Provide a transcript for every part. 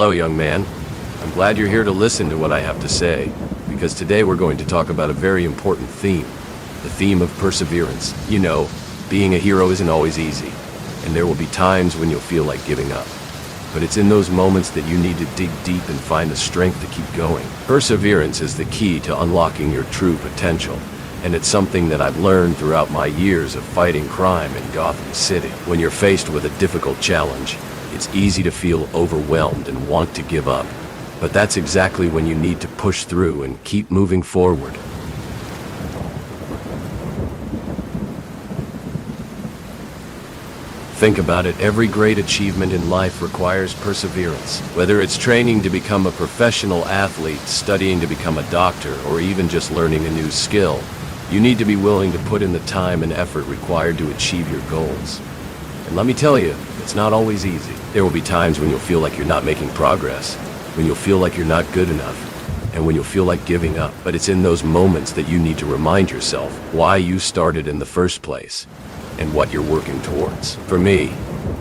Hello, young man. I'm glad you're here to listen to what I have to say, because today we're going to talk about a very important theme, the theme of perseverance. You know, being a hero isn't always easy, and there will be times when you'll feel like giving up. But it's in those moments that you need to dig deep and find the strength to keep going. Perseverance is the key to unlocking your true potential, and it's something that I've learned throughout my years of fighting crime in Gotham City. When you're faced with a difficult challenge, it's easy to feel overwhelmed and want to give up. But that's exactly when you need to push through and keep moving forward. Think about it, every great achievement in life requires perseverance. Whether it's training to become a professional athlete, studying to become a doctor, or even just learning a new skill, you need to be willing to put in the time and effort required to achieve your goals. And let me tell you, it's not always easy. There will be times when you'll feel like you're not making progress, when you'll feel like you're not good enough, and when you'll feel like giving up. But it's in those moments that you need to remind yourself why you started in the first place and what you're working towards. For me,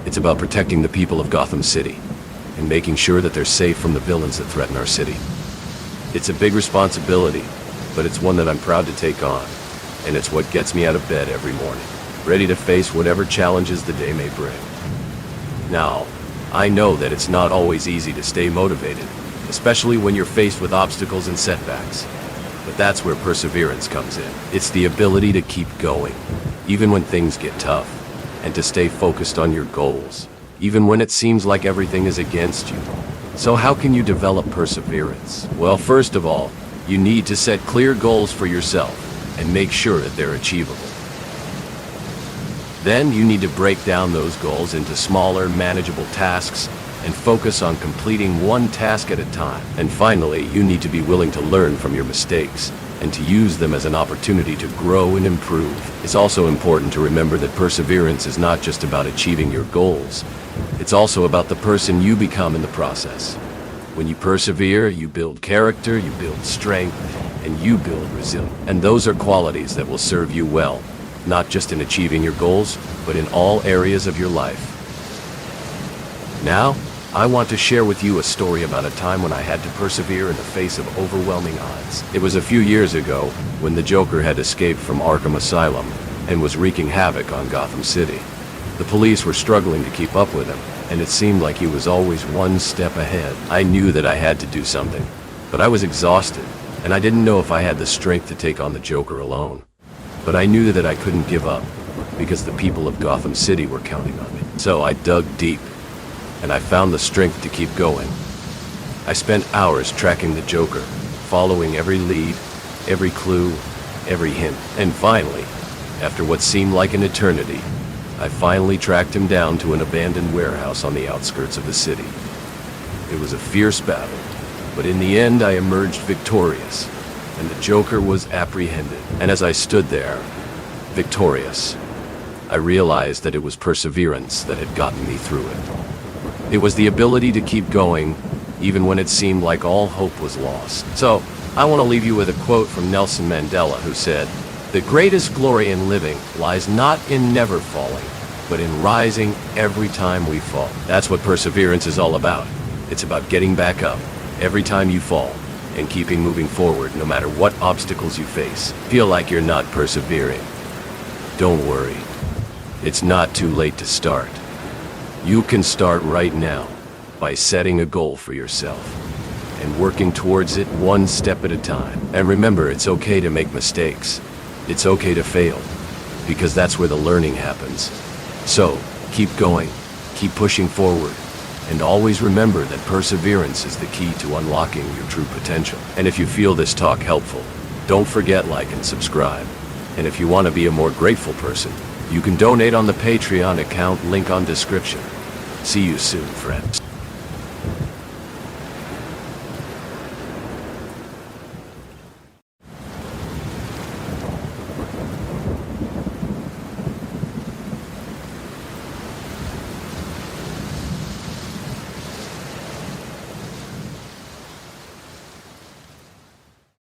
it's about protecting the people of Gotham City and making sure that they're safe from the villains that threaten our city. It's a big responsibility, but it's one that I'm proud to take on, and it's what gets me out of bed every morning, ready to face whatever challenges the day may bring. Now, I know that it's not always easy to stay motivated, especially when you're faced with obstacles and setbacks. But that's where perseverance comes in. It's the ability to keep going, even when things get tough, and to stay focused on your goals, even when it seems like everything is against you. So how can you develop perseverance? Well, first of all, you need to set clear goals for yourself and make sure that they're achievable. Then you need to break down those goals into smaller, manageable tasks and focus on completing one task at a time. And finally, you need to be willing to learn from your mistakes and to use them as an opportunity to grow and improve. It's also important to remember that perseverance is not just about achieving your goals. It's also about the person you become in the process. When you persevere, you build character, you build strength, and you build resilience. And those are qualities that will serve you well, not just in achieving your goals, but in all areas of your life. Now, I want to share with you a story about a time when I had to persevere in the face of overwhelming odds. It was a few years ago when the Joker had escaped from Arkham Asylum and was wreaking havoc on Gotham City. The police were struggling to keep up with him, and it seemed like he was always one step ahead. I knew that I had to do something, but I was exhausted, and I didn't know if I had the strength to take on the Joker alone. But I knew that I couldn't give up, because the people of Gotham City were counting on me. So I dug deep, and I found the strength to keep going. I spent hours tracking the Joker, following every lead, every clue, every hint. And finally, after what seemed like an eternity, I finally tracked him down to an abandoned warehouse on the outskirts of the city. It was a fierce battle, but in the end I emerged victorious, and the Joker was apprehended. And as I stood there, victorious, I realized that it was perseverance that had gotten me through it. It was the ability to keep going, even when it seemed like all hope was lost. So, I want to leave you with a quote from Nelson Mandela, who said, "The greatest glory in living lies not in never falling, but in rising every time we fall." That's what perseverance is all about. It's about getting back up every time you fall and keeping moving forward no matter what obstacles you face. Feel like you're not persevering? Don't worry. It's not too late to start. You can start right now by setting a goal for yourself and working towards it one step at a time. And remember, it's okay to make mistakes. It's okay to fail, because that's where the learning happens. So, keep going, keep pushing forward, and always remember that perseverance is the key to unlocking your true potential. And if you feel this talk helpful, don't forget like and subscribe. And if you want to be a more grateful person, you can donate on the Patreon account, link on description. See you soon, friends.